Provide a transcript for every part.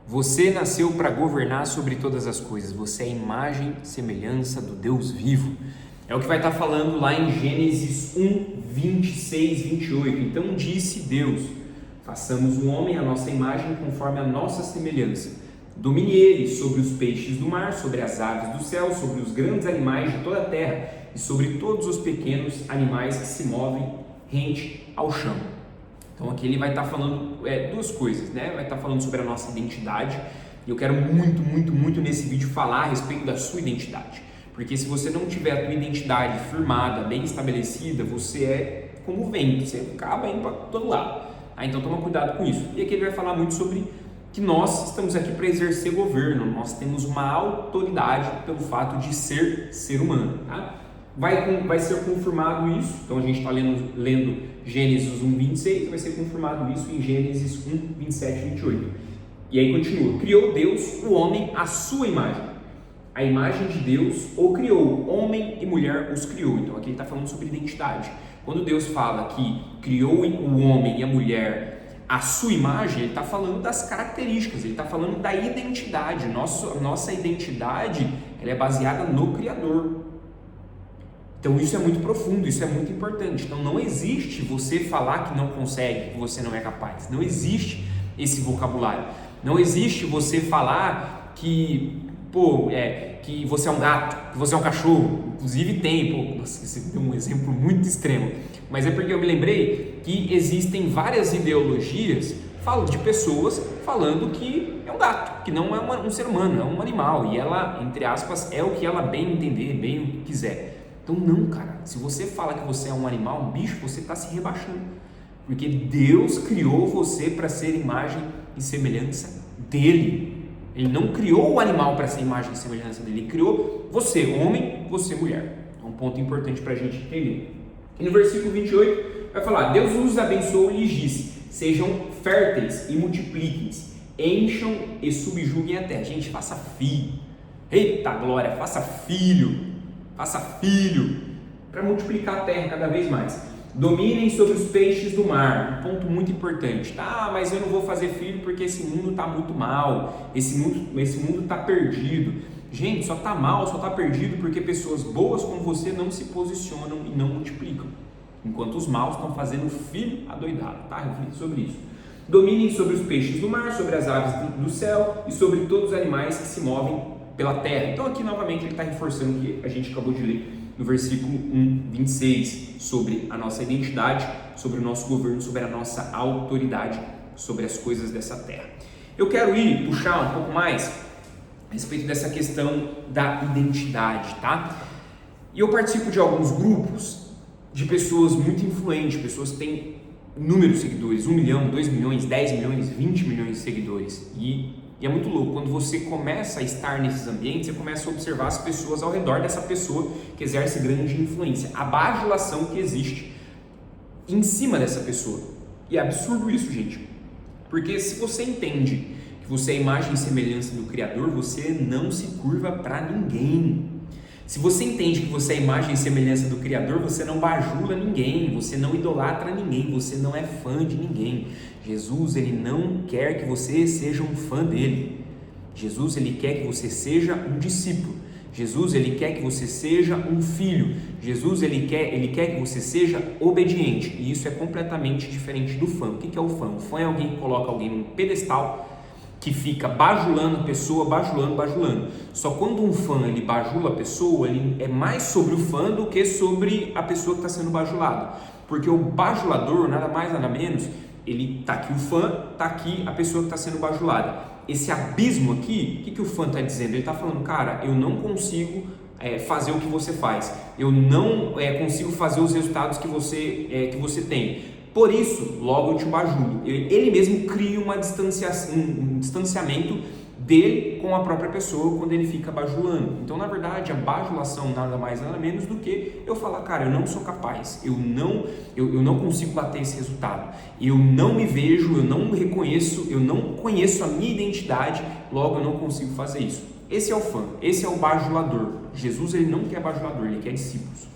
Você nasceu para governar sobre todas as coisas. Você é a imagem e semelhança do Deus vivo. É o que vai estar falando lá em Gênesis 1, 26, 28. Então disse Deus: façamos o homem à nossa imagem conforme a nossa semelhança. Domine ele sobre os peixes do mar, sobre as aves do céu, sobre os grandes animais de toda a terra e sobre todos os pequenos animais que se movem rente ao chão. Então aqui ele vai estar falando duas coisas, né? Vai estar falando sobre a nossa identidade, e eu quero muito nesse vídeo falar a respeito da sua identidade, porque se você não tiver a tua identidade firmada, bem estabelecida, você é como o vento, você acaba indo para todo lado. Então toma cuidado com isso. E aqui ele vai falar muito sobre que nós estamos aqui para exercer governo, nós temos uma autoridade pelo fato de ser humano, tá? Vai ser confirmado isso, então a gente está lendo Gênesis 1, 26, vai ser confirmado isso em Gênesis 1, 27 e 28. E aí continua: criou Deus o homem à sua imagem. A imagem de Deus o criou, homem e mulher os criou. Então aqui ele está falando sobre identidade. Quando Deus fala que criou o homem e a mulher à sua imagem, ele está falando das características, ele está falando da identidade. Nossa identidade, ela é baseada no Criador. Então isso é muito profundo, isso é muito importante. Então não existe você falar que não consegue, que você não é capaz. Não existe esse vocabulário. Não existe você falar que que você é um gato, que você é um cachorro. Inclusive tem, nossa, esse deu um exemplo muito extremo, mas é porque eu me lembrei que existem várias ideologias de pessoas falando que é um gato, que não é um ser humano, é um animal, e ela, entre aspas, é o que ela bem entender, bem o que quiser. Então não, cara, se você fala que você é um animal, um bicho, você está se rebaixando, porque Deus criou você para ser imagem e semelhança dele. Ele não criou o animal para ser imagem e semelhança dele, ele criou você, homem, você, mulher. É um ponto importante para a gente entender. E no versículo 28 vai falar: Deus os abençoou e lhes disse: sejam férteis e multipliquem-se, encham e subjuguem a terra. Gente, faça filho. Eita glória, faça filho para multiplicar a terra cada vez mais. Dominem sobre os peixes do mar. Um ponto muito importante. Mas eu não vou fazer filho porque esse mundo está muito mal, esse mundo está perdido. Gente, só está mal, só está perdido porque pessoas boas como você não se posicionam e não multiplicam, enquanto os maus estão fazendo filho adoidado, tá? Reflita sobre isso. Dominem sobre os peixes do mar, sobre as aves do céu e sobre todos os animais que se movem pela terra. Então aqui novamente ele está reforçando o que a gente acabou de ler no versículo 1, 26, sobre a nossa identidade, sobre o nosso governo, sobre a nossa autoridade, sobre as coisas dessa terra. Eu quero puxar um pouco mais a respeito dessa questão da identidade, tá? E eu participo de alguns grupos de pessoas muito influentes, pessoas que têm inúmeros seguidores, 1 milhão, 2 milhões, 10 milhões, 20 milhões de seguidores. E é muito louco, quando você começa a estar nesses ambientes, você começa a observar as pessoas ao redor dessa pessoa que exerce grande influência, a bajulação que existe em cima dessa pessoa. E é absurdo isso, gente, porque se você entende que você é a imagem e semelhança do Criador, você não se curva para ninguém. Se você entende que você é a imagem e semelhança do Criador, você não bajula ninguém, você não idolatra ninguém, você não é fã de ninguém. Jesus, ele não quer que você seja um fã dele. Jesus, ele quer que você seja um discípulo. Jesus, ele quer que você seja um filho. Jesus, ele quer que você seja obediente. E isso é completamente diferente do fã. O que é o fã? O fã é alguém que coloca alguém num pedestal, que fica bajulando a pessoa, bajulando. Só quando um fã ele bajula a pessoa, ele é mais sobre o fã do que sobre a pessoa que está sendo bajulada. Porque o bajulador, nada mais nada menos, ele tá aqui o fã, tá aqui a pessoa que está sendo bajulada. Esse abismo aqui, o que o fã está dizendo? Ele está falando: cara, eu não consigo fazer o que você faz, eu não consigo fazer os resultados que você tem. Por isso, logo eu te bajulo. Ele mesmo cria um distanciamento dele com a própria pessoa quando ele fica bajulando. Então, na verdade, a bajulação nada mais nada menos do que eu falar: cara, eu não sou capaz, eu não consigo bater esse resultado, eu não me vejo, eu não me reconheço, eu não conheço a minha identidade, logo eu não consigo fazer isso. Esse é o fã, esse é o bajulador. Jesus, ele não quer bajulador, ele quer discípulos.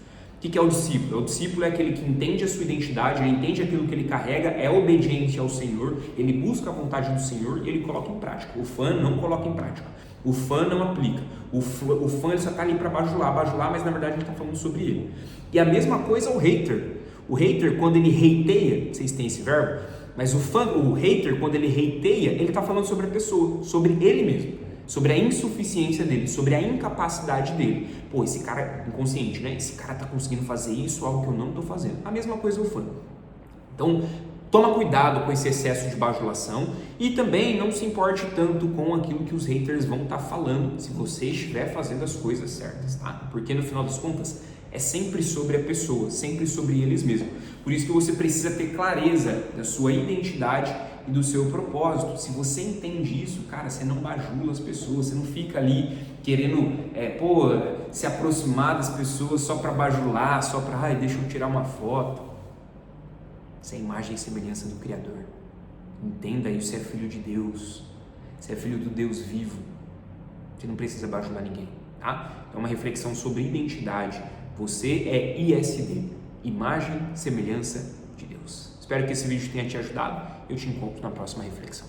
que é o discípulo? O discípulo é aquele que entende a sua identidade, ele entende aquilo que ele carrega, é obediente ao Senhor, ele busca a vontade do Senhor e ele coloca em prática. O fã não coloca em prática, o fã não aplica, o fã ele só está ali para bajular, mas na verdade ele está falando sobre ele. E a mesma coisa o hater. O hater, quando ele hateia, vocês têm esse verbo, mas o hater, quando ele hateia, ele está falando sobre a pessoa, sobre ele mesmo, sobre a insuficiência dele, sobre a incapacidade dele. Pô, esse cara é inconsciente, né? Esse cara tá conseguindo fazer isso, algo que eu não tô fazendo. A mesma coisa o fã. Então, toma cuidado com esse excesso de bajulação e também não se importe tanto com aquilo que os haters vão estar falando, se você estiver fazendo as coisas certas, tá? Porque no final das contas, é sempre sobre a pessoa, sempre sobre eles mesmos. Por isso que você precisa ter clareza da sua identidade e do seu propósito. Se você entende isso, cara, você não bajula as pessoas, você não fica ali querendo se aproximar das pessoas só para bajular, só para, deixa eu tirar uma foto. Você é a imagem e semelhança do Criador. Entenda isso, você é filho de Deus, você é filho do Deus vivo. Você não precisa bajular ninguém, tá? É uma reflexão sobre identidade. Você é ISD, imagem e semelhança de Deus. Espero que esse vídeo tenha te ajudado. Eu te encontro na próxima reflexão.